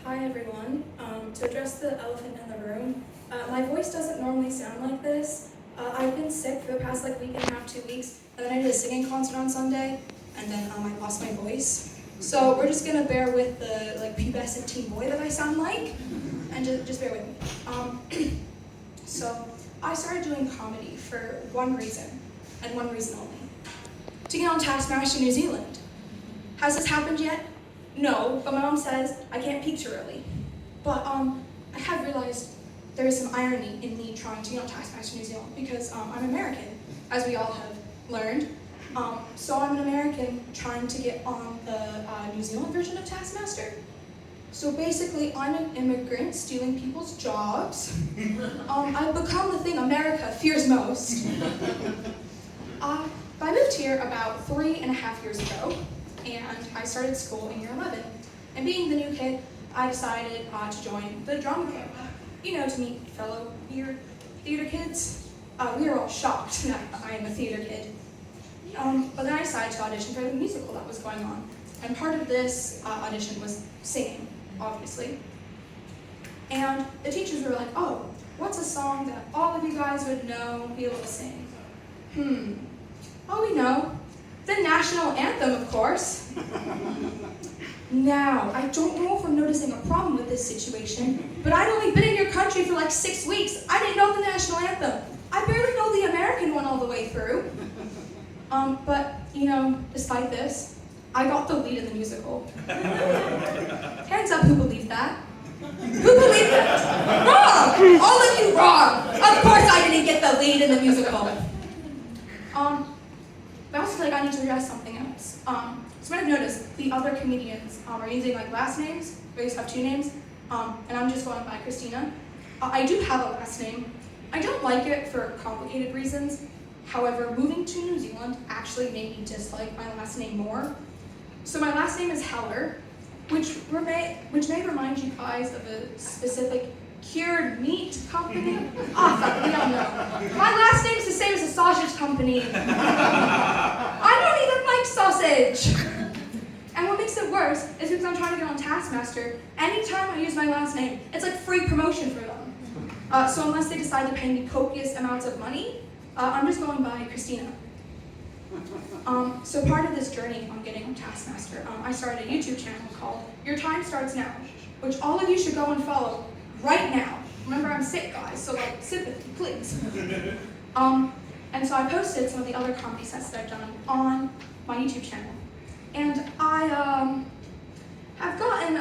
Hi everyone. To address the elephant in the room, my voice doesn't normally sound like this. I've been sick for the past week and a half, 2 weeks, and then I did a singing concert on Sunday, and then I lost my voice. So we're just gonna bear with the pubescent teen boy that I sound like, and just bear with me. So I started doing comedy for one reason, and one reason only: to get on Taskmaster New Zealand. Has this happened yet? No, but my mom says I can't peak too early. But I have realized there is some irony in me trying to get on Taskmaster New Zealand because I'm American, as we all have learned. So I'm an American trying to get on the New Zealand version of Taskmaster. So basically, I'm an immigrant stealing people's jobs. I've become the thing America fears most. I moved here about 3.5 years ago, and I started school in year 11. And being the new kid, I decided to join the drama club. To meet fellow theater kids. We were all shocked that I am a theater kid. But then I decided to audition for the musical that was going on. And part of this audition was singing, obviously. And the teachers were like, oh, what's a song that all of you guys would know, be able to sing? Oh, we know. The national anthem, of course. Now, I don't know if I'm noticing a problem with this situation, but I'd only been in your country for 6 weeks. I didn't know the national anthem. I barely know the American one all the way through. But, despite this, I got the lead in the musical. Hands up who believed that. Who believed that? Wrong! All of you wrong! Of course I didn't get the lead in the musical. But I also I need to address something else. So what I've noticed, the other comedians are using last names. They just have 2 names, and I'm just going by Christina. I do have a last name. I don't like it for complicated reasons. However, moving to New Zealand actually made me dislike my last name more. So my last name is Heller, which may remind you guys of a specific cured meat company. Fuck, we all know. My last name is the same as a sausage company. I don't even like sausage. And what makes it worse is because I'm trying to get on Taskmaster, anytime I use my last name, it's free promotion for them. So unless they decide to pay me copious amounts of money, I'm just going by Christina. So part of this journey on getting on Taskmaster, I started a YouTube channel called Your Time Starts Now, which all of you should go and follow right now. Remember, I'm sick, guys, so sympathy, please. And so I posted some of the other comedy sets that I've done on my YouTube channel. And I have gotten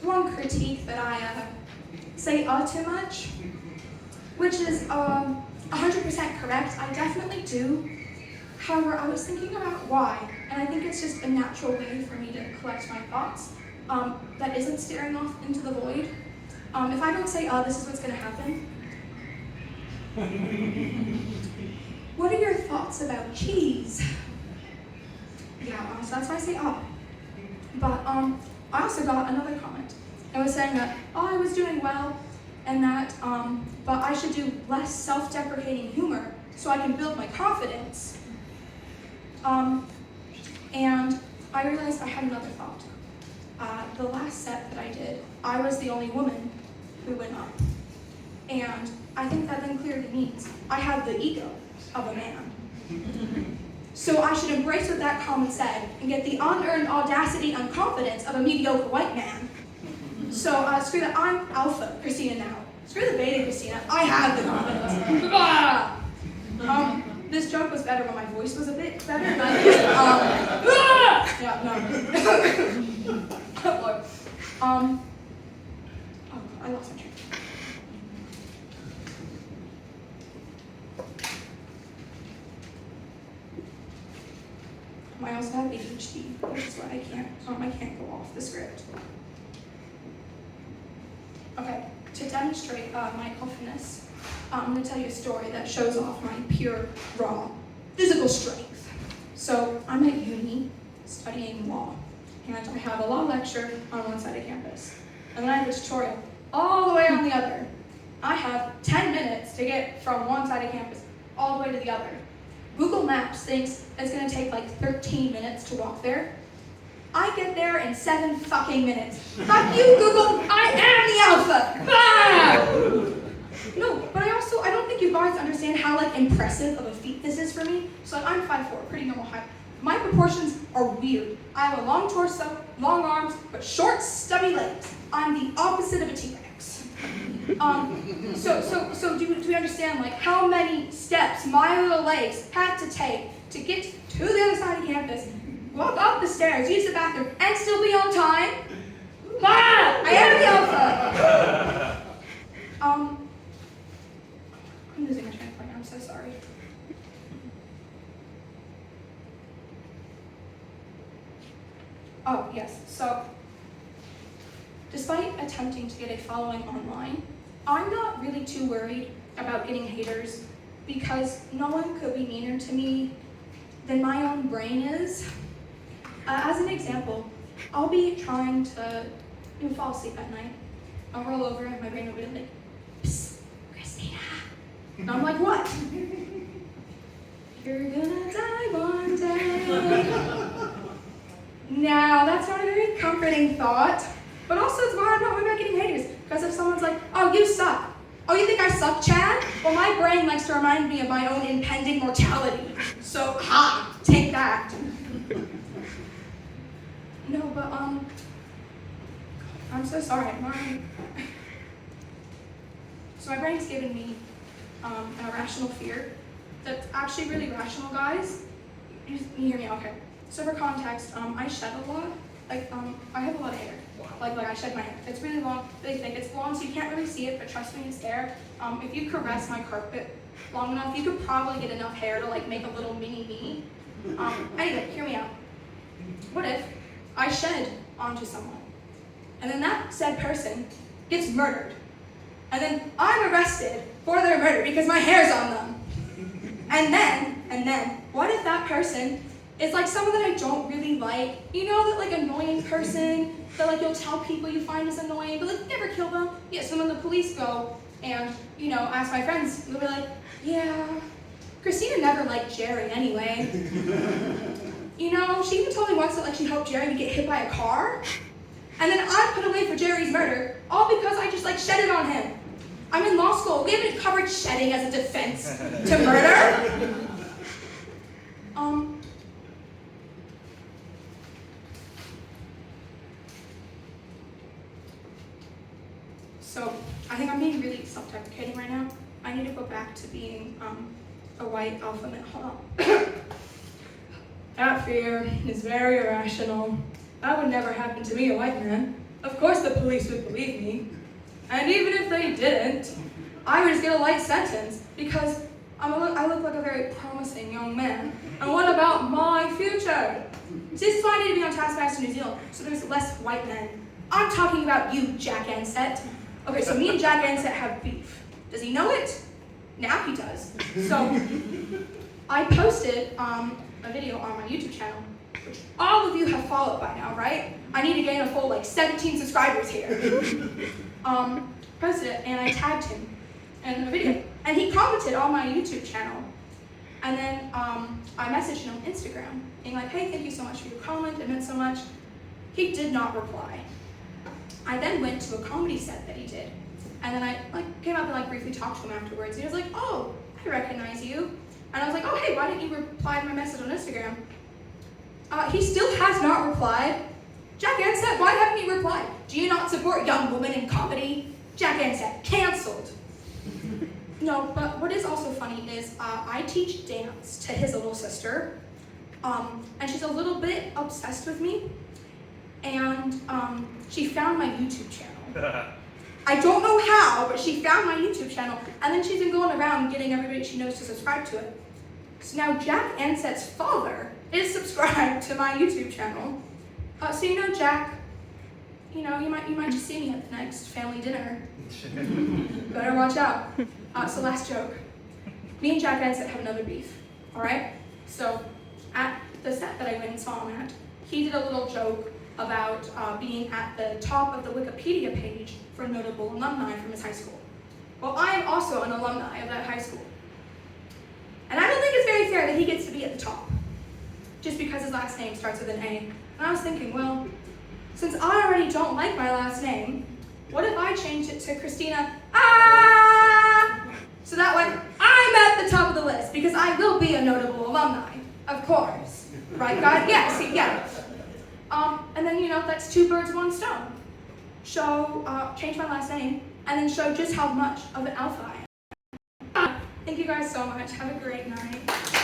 one critique that I say too much, which is 100% correct. I definitely do. However, I was thinking about why, and I think it's just a natural way for me to collect my thoughts that isn't staring off into the void. If I don't say, this is what's going to happen. What are your thoughts about cheese? Yeah, so that's why I say, But I also got another comment. It was saying that, I was doing well, and that, but I should do less self-deprecating humor so I can build my confidence. And I realized I had another thought. The last set that I did, I was the only woman who went up. And I think that then clearly means I have the ego of a man. So I should embrace what that comment said and get the unearned audacity and confidence of a mediocre white man. So screw that, I'm alpha Christina now. Screw the beta Christina, I have the confidence. This joke was better when my voice was a bit better. Yeah, no. I lost my train. I also have ADHD, which is why I can't go off the script. Okay, to demonstrate my alphaness, I'm going to tell you a story that shows off my pure, raw, physical strength. So I'm at uni studying law, and I have a law lecture on one side of campus, and then I have a tutorial all the way on the other. I have 10 minutes to get from one side of campus all the way to the other. Google Maps thinks it's going to take 13 minutes to walk there. I get there in 7 fucking minutes. Fuck you, Google, I am the alpha. Ah! No, but I don't think you guys understand how like impressive of a feat this is for me. So like, I'm 5'4", pretty normal height. My proportions are weird. I have a long torso, long arms, but short, stubby legs. I'm the opposite of a T-Rex. So do we understand like how many steps my little legs had to take to get to the other side of campus, walk up the stairs, use the bathroom, and still be on time? Ah! I am the alpha! I'm losing my train of thought. I'm so sorry. Oh, yes. So, despite attempting to get a following online, I'm not really too worried about getting haters because no one could be meaner to me than my own brain is. As an example, I'll be trying to fall asleep at night. I'll roll over and my brain will be like, "Psst, Christina." And I'm like, "What?" "You're gonna die one day." Now, that's not a very comforting thought, but also it's why I'm not worried about getting haters. Because if someone's like, "Oh, you suck. Oh, you think I suck, Chad?" Well, my brain likes to remind me of my own impending mortality. So, take that. No, but, I'm so sorry. So my brain's given me an irrational fear that's actually really rational, guys. You hear me? Okay. So for context, I shed a lot. Like, I have a lot of hair. Like I shed my hair. It's really long, really thick. It's long, so you can't really see it, but trust me, it's there. If you caress my carpet long enough, you could probably get enough hair to like make a little mini me. Anyway, hear me out. What if I shed onto someone, and then that said person gets murdered, and then I'm arrested for their murder because my hair's on them? And then, what if that person is like someone that I don't really like? You know, that like annoying person that like you'll tell people you find is annoying, but like never kill them. Yeah, so when the police go and, ask my friends, they'll be like, "Yeah, Christina never liked Jerry anyway." She even told me once that like she hoped Jerry would get hit by a car. And then I put away for Jerry's murder, all because I just like shedded on him. I'm in law school. We haven't covered shedding as a defense to murder. So I think I'm being really self-deprecating right now. I need to go back to being a white alpha male. Hold on. That fear is very irrational. That would never happen to me, a white man. Of course the police would believe me. And even if they didn't, I would just get a light sentence because I look like a very promising young man. And what about my future? See, this is why I need to be on Taskmaster New Zealand, so there's less white men. I'm talking about you, Jack Ansett. Okay, so me and Jack Ansett have beef. Does he know it? Now he does. So, I posted a video on my YouTube channel, which all of you have followed by now, right? I need to gain a full 17 subscribers here. Posted it, and I tagged him in the video. And he commented on my YouTube channel. And then I messaged him on Instagram, being like, "Hey, thank you so much for your comment, it meant so much." He did not reply. I then went to a comedy set that he did. And then I came up and briefly talked to him afterwards. He was like, "Oh, I recognize you." And I was like, "Oh, hey, why didn't you reply to my message on Instagram?" He still has not replied. Jack Ansett, why haven't you replied? Do you not support young women in comedy? Jack Ansett, canceled. No, but what is also funny is I teach dance to his little sister, and she's a little bit obsessed with me, and she found my YouTube channel. I don't know how, but she found my YouTube channel, and then she's been going around getting everybody she knows to subscribe to it. So now Jack Ansett's father is subscribed to my YouTube channel. So Jack, you might just see me at the next family dinner. Better watch out. So last joke. Me and Jack Ansett have another beef, all right? So at the set that I went and saw him at, he did a little joke about being at the top of the Wikipedia page for notable alumni from his high school. Well, I am also an alumni of that high school. And I don't think it's very fair that he gets to be at the top, just because his last name starts with an A. And I was thinking, well, since I already don't like my last name, what if I changed it to Christina So that way I'm at the top of the list because I will be a notable alumni, of course. Right, guys? Yeah, see, yeah. And then, that's two birds, one stone. Change my last name, and then show just how much of an alpha I am. Thank you guys so much. Have a great night.